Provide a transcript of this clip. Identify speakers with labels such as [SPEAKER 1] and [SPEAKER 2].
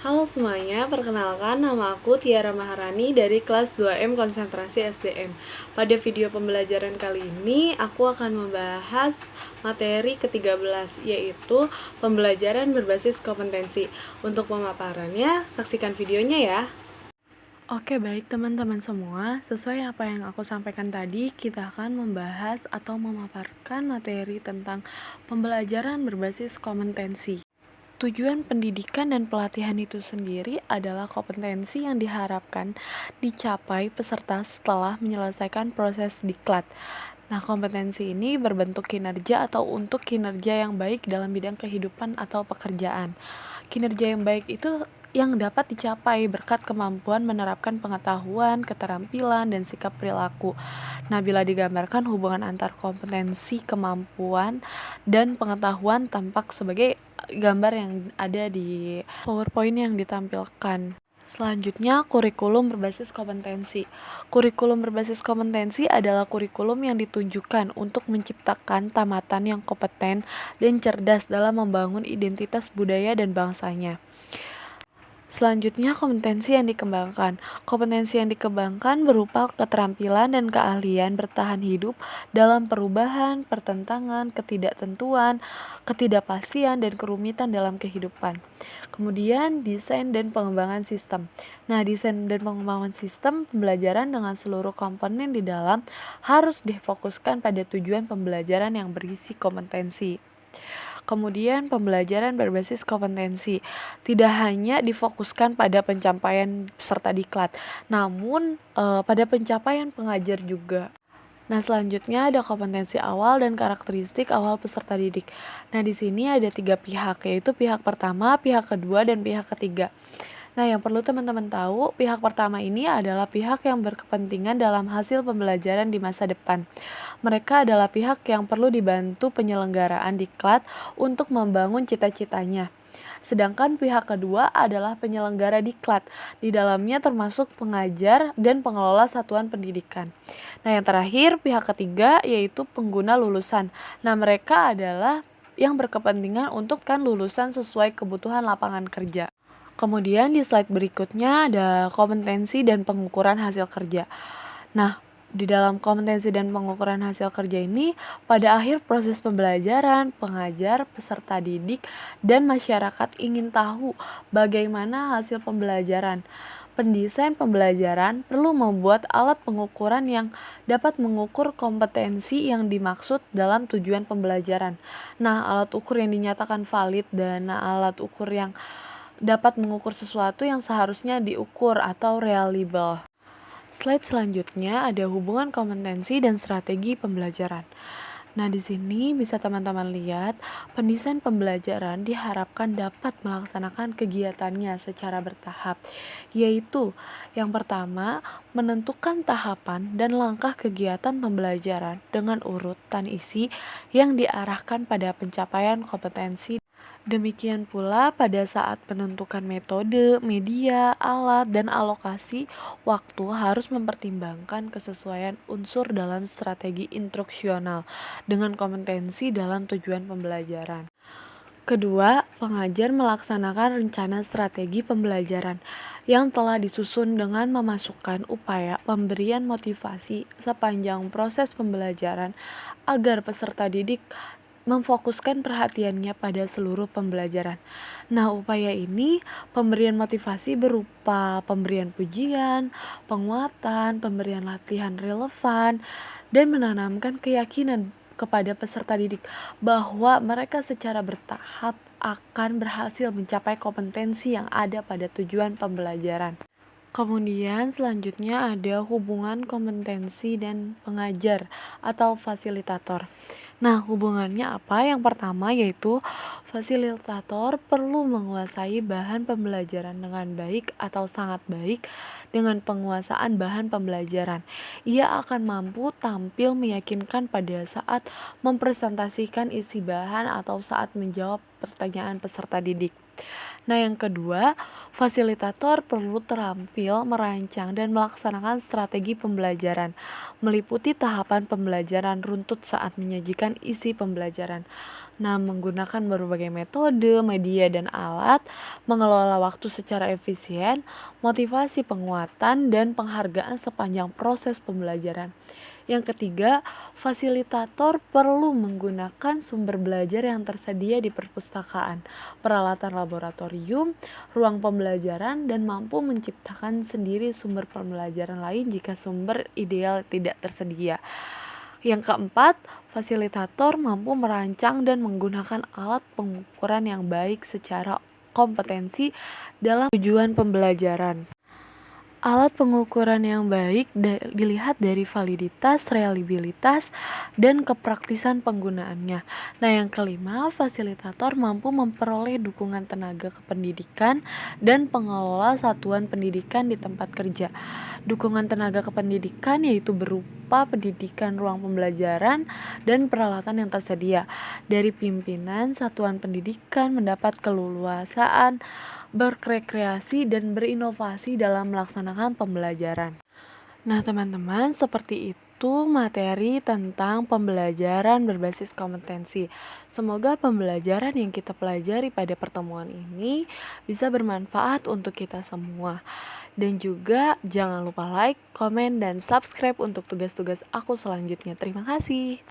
[SPEAKER 1] Halo semuanya, perkenalkan nama aku Tiara Maharani dari kelas 2M Konsentrasi SDM. Pada video pembelajaran kali ini, aku akan membahas materi ke-13, yaitu pembelajaran berbasis kompetensi. Untuk pemaparannya, saksikan videonya ya. Oke, baik teman-teman semua, sesuai apa yang aku sampaikan tadi, kita akan membahas atau memaparkan materi tentang pembelajaran berbasis kompetensi. Tujuan pendidikan dan pelatihan itu sendiri adalah kompetensi yang diharapkan dicapai peserta setelah menyelesaikan proses diklat. Nah, kompetensi ini berbentuk kinerja atau untuk kinerja yang baik dalam bidang kehidupan atau pekerjaan. Kinerja yang baik itu yang dapat dicapai berkat kemampuan menerapkan pengetahuan, keterampilan, dan sikap perilaku. Nah, bila digambarkan hubungan antar kompetensi, kemampuan, dan pengetahuan tampak sebagai gambar yang ada di PowerPoint yang ditampilkan. Selanjutnya, kurikulum berbasis kompetensi. Kurikulum berbasis kompetensi adalah kurikulum yang ditujukan untuk menciptakan tamatan yang kompeten dan cerdas dalam membangun identitas budaya dan bangsanya. Selanjutnya, kompetensi yang dikembangkan. Kompetensi yang dikembangkan berupa keterampilan dan keahlian bertahan hidup dalam perubahan, pertentangan, ketidaktentuan, ketidakpastian, dan kerumitan dalam kehidupan. Kemudian, desain dan pengembangan sistem. Nah, desain dan pengembangan sistem pembelajaran dengan seluruh komponen di dalam harus difokuskan pada tujuan pembelajaran yang berisi kompetensi. Kemudian pembelajaran berbasis kompetensi tidak hanya difokuskan pada pencapaian peserta diklat, namun pada pencapaian pengajar juga. Nah, selanjutnya ada kompetensi awal dan karakteristik awal peserta didik. Nah, di sini ada 3 pihak, yaitu pihak pertama, pihak kedua, dan pihak ketiga. Nah, yang perlu teman-teman tahu, pihak pertama ini adalah pihak yang berkepentingan dalam hasil pembelajaran di masa depan. Mereka adalah pihak yang perlu dibantu penyelenggaraan diklat untuk membangun cita-citanya. Sedangkan pihak kedua adalah penyelenggara diklat, di dalamnya termasuk pengajar dan pengelola satuan pendidikan. Nah, yang terakhir pihak ketiga yaitu pengguna lulusan. Nah, mereka adalah yang berkepentingan untuk kan lulusan sesuai kebutuhan lapangan kerja. Kemudian di slide berikutnya ada kompetensi dan pengukuran hasil kerja. Nah, di dalam kompetensi dan pengukuran hasil kerja ini, pada akhir proses pembelajaran, pengajar, peserta didik, dan masyarakat ingin tahu bagaimana hasil pembelajaran. Pendesain pembelajaran perlu membuat alat pengukuran yang dapat mengukur kompetensi yang dimaksud dalam tujuan pembelajaran. Nah, alat ukur yang dinyatakan valid dan alat ukur yang dapat mengukur sesuatu yang seharusnya diukur atau reliable. Slide selanjutnya ada hubungan kompetensi dan strategi pembelajaran. Nah, di sini bisa teman-teman lihat, pendesain pembelajaran diharapkan dapat melaksanakan kegiatannya secara bertahap, yaitu yang pertama, menentukan tahapan dan langkah kegiatan pembelajaran dengan urutan isi yang diarahkan pada pencapaian kompetensi. Demikian pula pada saat penentukan metode, media, alat, dan alokasi waktu harus mempertimbangkan kesesuaian unsur dalam strategi instruksional dengan kompetensi dalam tujuan pembelajaran. Kedua, pengajar melaksanakan rencana strategi pembelajaran yang telah disusun dengan memasukkan upaya pemberian motivasi sepanjang proses pembelajaran agar peserta didik memfokuskan perhatiannya pada seluruh pembelajaran. Nah, upaya ini pemberian motivasi berupa pemberian pujian, penguatan, pemberian latihan relevan, dan menanamkan keyakinan kepada peserta didik bahwa mereka secara bertahap akan berhasil mencapai kompetensi yang ada pada tujuan pembelajaran. Kemudian selanjutnya ada hubungan kompetensi dan pengajar atau fasilitator. Nah, hubungannya apa? Yang pertama yaitu fasilitator perlu menguasai bahan pembelajaran dengan baik atau sangat baik. Dengan penguasaan bahan pembelajaran, ia akan mampu tampil meyakinkan pada saat mempresentasikan isi bahan atau saat menjawab pertanyaan peserta didik. Nah, yang kedua, fasilitator perlu terampil merancang dan melaksanakan strategi pembelajaran, meliputi tahapan pembelajaran runtut saat menyajikan isi pembelajaran. Nah, menggunakan berbagai metode, media, dan alat, mengelola waktu secara efisien, motivasi penguatan, dan penghargaan sepanjang proses pembelajaran. Yang ketiga, fasilitator perlu menggunakan sumber belajar yang tersedia di perpustakaan, peralatan laboratorium, ruang pembelajaran, dan mampu menciptakan sendiri sumber pembelajaran lain jika sumber ideal tidak tersedia. Yang keempat, fasilitator mampu merancang dan menggunakan alat pengukuran yang baik secara kompetensi dalam tujuan pembelajaran. Alat pengukuran yang baik dilihat dari validitas, reliabilitas, dan kepraktisan penggunaannya. Nah, yang kelima, fasilitator mampu memperoleh dukungan tenaga kependidikan dan pengelola satuan pendidikan di tempat kerja. Dukungan tenaga kependidikan yaitu berupa pendidikan ruang pembelajaran dan peralatan yang tersedia. Dari pimpinan satuan pendidikan mendapat keleluasaan berkreasi dan berinovasi dalam melaksanakan pembelajaran. Nah, teman-teman, seperti itu materi tentang pembelajaran berbasis kompetensi. Semoga pembelajaran yang kita pelajari pada pertemuan ini bisa bermanfaat untuk kita semua. Dan juga jangan lupa like, komen, dan subscribe untuk tugas-tugas aku selanjutnya. Terima kasih.